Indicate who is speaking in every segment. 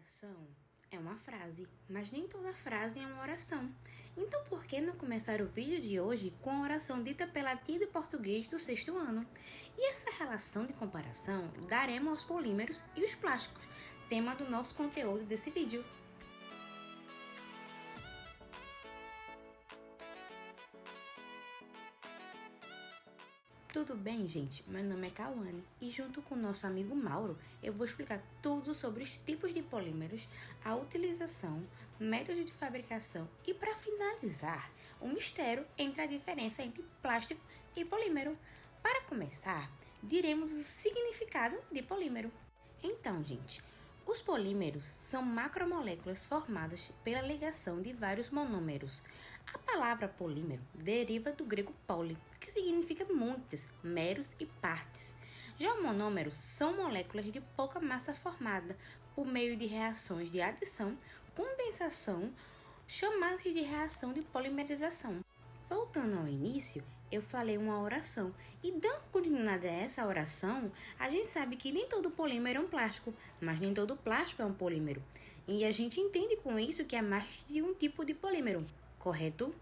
Speaker 1: Oração é uma frase, mas nem toda frase é uma oração. Então por que não começar o vídeo de hoje com a oração dita pela tia de português do 6º ano? E essa relação de comparação daremos aos polímeros e os plásticos, tema do nosso conteúdo desse vídeo. Tudo bem, gente? Meu nome é Cauane e junto com o nosso amigo Mauro, eu vou explicar tudo sobre os tipos de polímeros, a utilização, método de fabricação e, para finalizar, o mistério entre a diferença entre plástico e polímero. Para começar, diremos o significado de polímero. Então, gente, os polímeros são macromoléculas formadas pela ligação de vários monômeros. A palavra polímero deriva do grego poli, que significa muitas, meros e partes. Já o monômero são moléculas de pouca massa formada por meio de reações de adição, condensação, chamadas de reação de polimerização. Voltando ao início, eu falei uma oração e dando continuidade a essa oração, a gente sabe que nem todo polímero é um plástico, mas nem todo plástico é um polímero. E a gente entende com isso que é mais de um tipo de polímero, correto?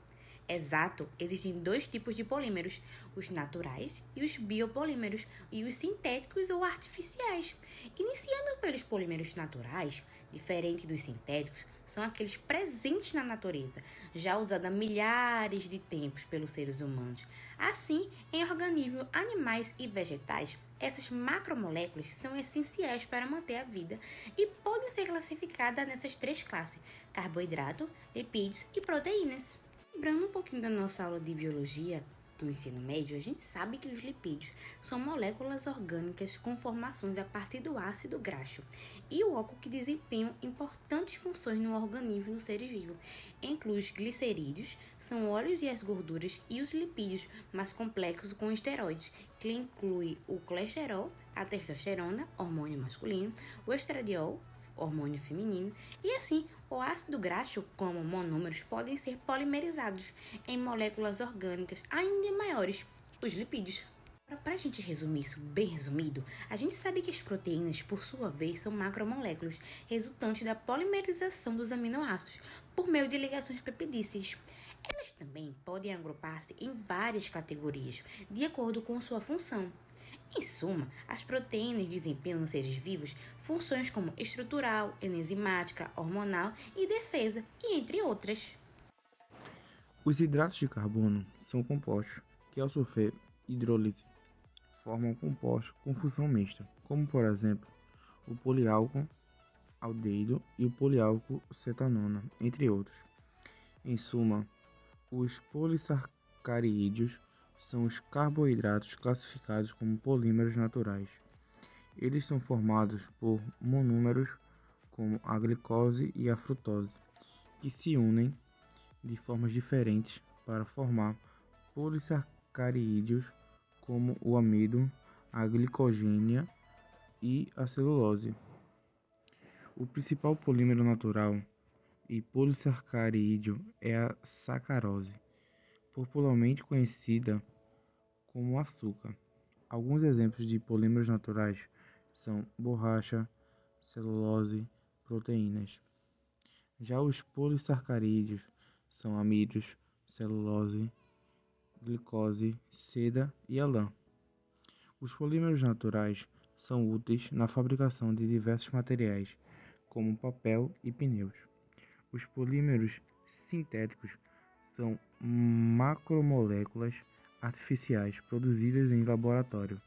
Speaker 1: Exato, existem dois tipos de polímeros, os naturais e os biopolímeros, e os sintéticos ou artificiais. Iniciando pelos polímeros naturais, diferente dos sintéticos, são aqueles presentes na natureza, já usados há milhares de tempos pelos seres humanos. Assim, em organismos animais e vegetais, essas macromoléculas são essenciais para manter a vida e podem ser classificadas nessas três classes: carboidrato, lipídios e proteínas. Lembrando um pouquinho da nossa aula de biologia do ensino médio, a gente sabe que os lipídios são moléculas orgânicas com formações a partir do ácido graxo e o álcool que desempenham importantes funções no organismo dos seres vivos. Inclui os glicerídeos, são óleos e as gorduras, e os lipídios mais complexos com esteroides, que inclui o colesterol, a testosterona, hormônio masculino, o estradiol, hormônio feminino, e assim o ácido graxo, como monômeros, podem ser polimerizados em moléculas orgânicas ainda maiores, os lipídios. Para a gente resumir isso bem resumido, a gente sabe que as proteínas, por sua vez, são macromoléculas resultantes da polimerização dos aminoácidos por meio de ligações peptídicas. Elas também podem agrupar-se em várias categorias, de acordo com sua função. Em suma, as proteínas desempenham nos seres vivos funções como estrutural, enzimática, hormonal e defesa, e entre outras.
Speaker 2: Os hidratos de carbono são compostos que, ao sofrer hidrólise, formam compostos com função mista, como por exemplo o poliálcool aldeído e o poliálcool cetanona, entre outros. Em suma, os polissacarídeos são os carboidratos classificados como polímeros naturais. Eles são formados por monômeros como a glicose e a frutose, que se unem de formas diferentes para formar polissacarídeos como o amido, a glicogênia e a celulose. O principal polímero natural e polissacarídeo é a sacarose, popularmente conhecida como açúcar. Alguns exemplos de polímeros naturais são borracha, celulose, proteínas. Já os polissacarídeos são amidos, celulose, glicose, seda e a lã. Os polímeros naturais são úteis na fabricação de diversos materiais, como papel e pneus. Os polímeros sintéticos são macromoléculas artificiais produzidas em laboratório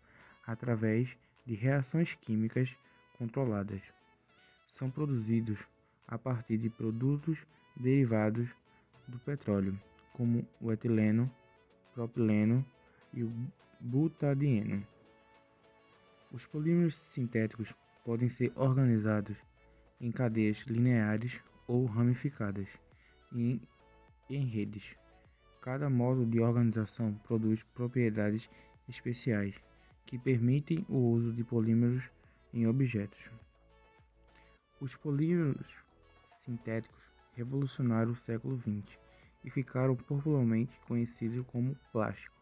Speaker 2: através de reações químicas controladas. São produzidos a partir de produtos derivados do petróleo, como o etileno, propileno e o butadieno. Os polímeros sintéticos podem ser organizados em cadeias lineares ou ramificadas e em redes. Cada modo de organização produz propriedades especiais que permitem o uso de polímeros em objetos. Os polímeros sintéticos revolucionaram o século XX e ficaram popularmente conhecidos como plástico.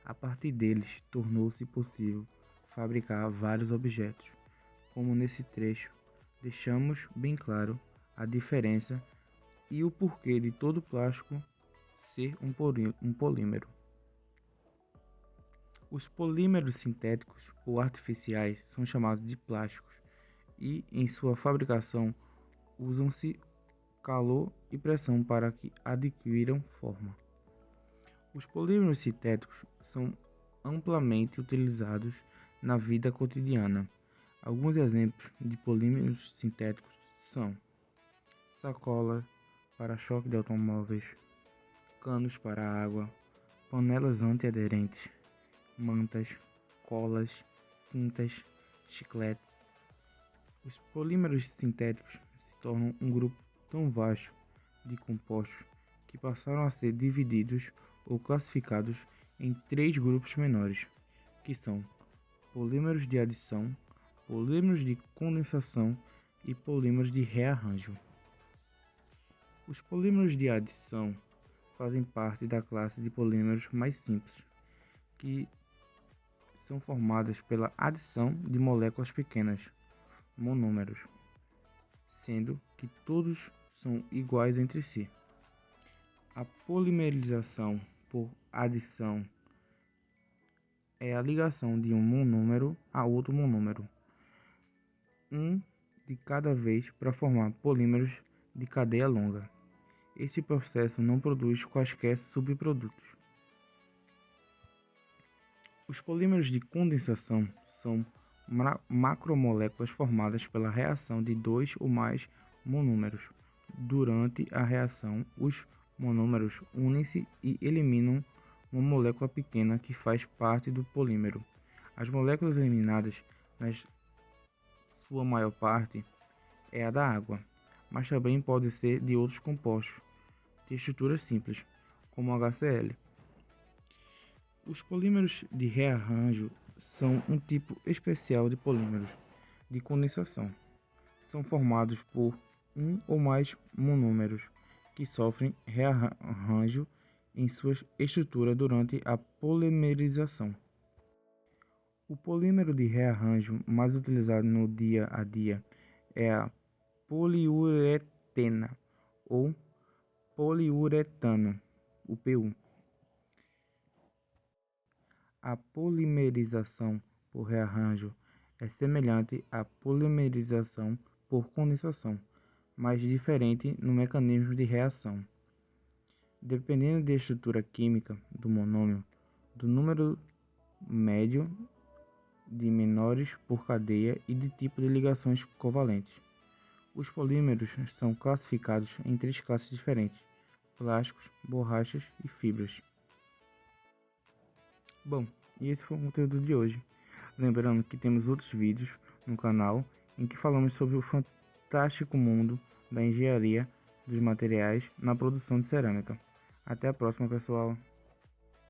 Speaker 2: A partir deles, tornou-se possível fabricar vários objetos, como nesse trecho deixamos bem claro a diferença e o porquê de todo plástico ser um polímero. Os polímeros sintéticos ou artificiais são chamados de plásticos e, em sua fabricação, usam-se calor e pressão para que adquiram forma. Os polímeros sintéticos são amplamente utilizados na vida cotidiana. Alguns exemplos de polímeros sintéticos são sacolas, para-choque de automóveis, canos para água, panelas antiaderentes, mantas, colas, tintas, chicletes. Os polímeros sintéticos se tornam um grupo tão vasto de compostos que passaram a ser divididos ou classificados em 3 grupos menores, que são polímeros de adição, polímeros de condensação e polímeros de rearranjo. Os polímeros de adição fazem parte da classe de polímeros mais simples, que são formados pela adição de moléculas pequenas, monômeros, sendo que todos são iguais entre si. A polimerização por adição é a ligação de um monômero a outro monômero, um de cada vez, para formar polímeros de cadeia longa. Esse processo não produz quaisquer subprodutos. Os polímeros de condensação são macromoléculas formadas pela reação de 2 ou mais monômeros. Durante a reação, os monômeros unem-se e eliminam uma molécula pequena que faz parte do polímero. As moléculas eliminadas, na sua maior parte, é a da água, mas também pode ser de outros compostos de estrutura simples, como o HCl. Os polímeros de rearranjo são um tipo especial de polímeros de condensação. São formados por um ou mais monômeros que sofrem rearranjo em sua estrutura durante a polimerização. O polímero de rearranjo mais utilizado no dia a dia é a poliuretena ou poliuretano, o PU. A polimerização por rearranjo é semelhante à polimerização por condensação, mas diferente no mecanismo de reação. Dependendo da estrutura química do monômero, do número médio de menores por cadeia e de tipo de ligações covalentes. Os polímeros são classificados em 3 classes diferentes: plásticos, borrachas e fibras. Bom, e esse foi o conteúdo de hoje. Lembrando que temos outros vídeos no canal em que falamos sobre o fantástico mundo da engenharia dos materiais na produção de cerâmica. Até a próxima, pessoal!